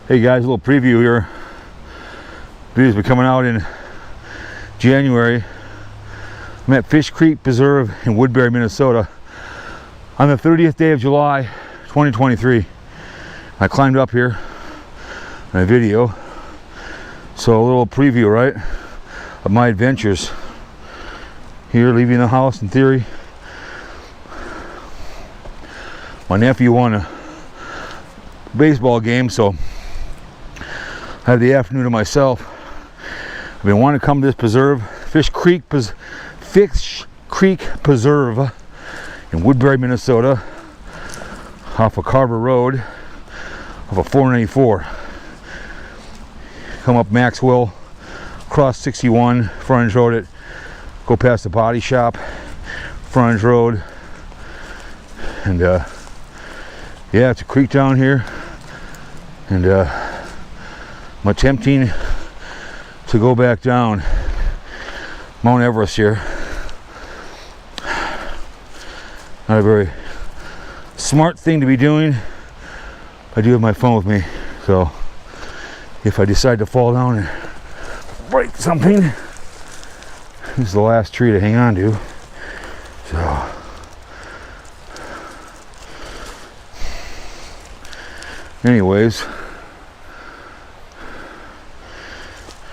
Hey guys, a little preview here. Video's been coming out in January. I'm at Fish Creek Preserve in Woodbury, Minnesota on the 30th day of July 2023. I climbed up here in a video, so a little preview, right, of my adventures here, leaving the house in theory. My nephew won a baseball game, so I have the afternoon to myself. I've been wanting to come to this preserve, Fish Creek Preserve in Woodbury, Minnesota, off of Carver Road, off of 494. Come up Maxwell, cross 61, frontage road it, go past the body shop, frontage road, and yeah, it's a creek down here, and I'm attempting to go back down Mount Everest here. Not a very smart thing to be doing. I do have my phone with me, so if I decide to fall down and break something, this is the last tree to hang on to. So anyways,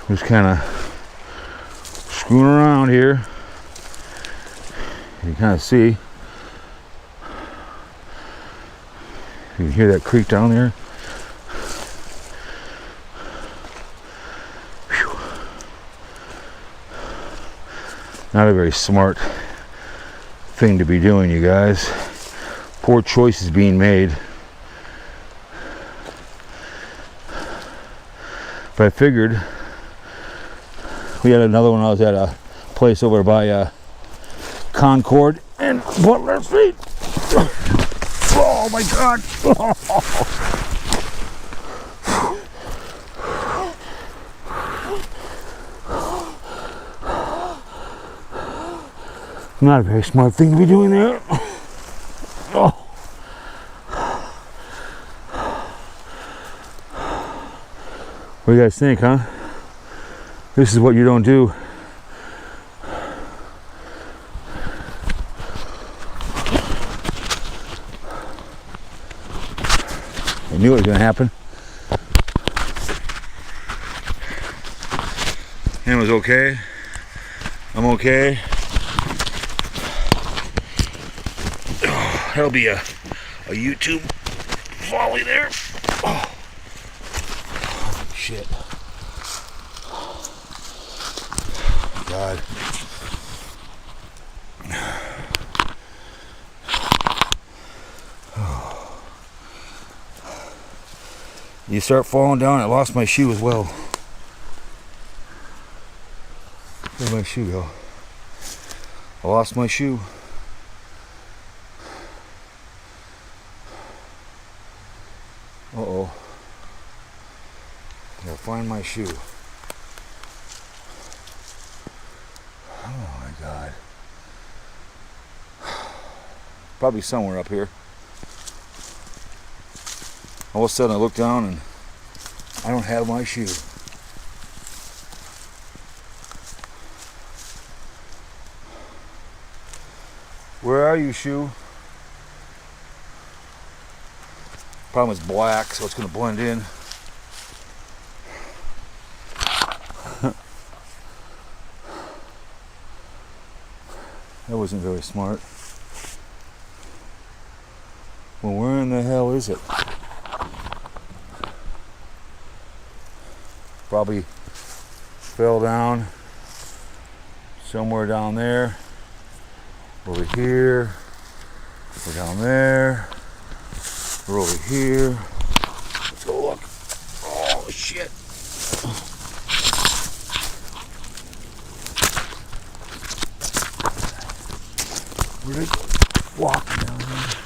just kind of screwing around here. You can kind of see, you can hear that creek down there. Whew. Not a very smart thing to be doing, you guys. Poor choices being made. But I figured, we had another one. I was at a place over by Concord and Butler Street. Oh my God! Not a very smart thing to be doing there. Oh. What do you guys think, huh? This is what you don't do. I knew it was going to happen. And it was okay. I'm okay. Oh, that'll be a YouTube volley there. Oh. Shit. God. You start falling down. I lost my shoe as well. Where'd my shoe go? I lost my shoe. Uh-oh. I gotta find my shoe. Oh my God. Probably somewhere up here. All of a sudden I look down and I don't have my shoe. Where are you, shoe? Problem is black, so it's gonna blend in. That wasn't very smart. Well, where in the hell is it? Probably fell down somewhere down there, over here, we're down there, we're over here. Let's go look. Oh shit. Where'd it go? Walking down there.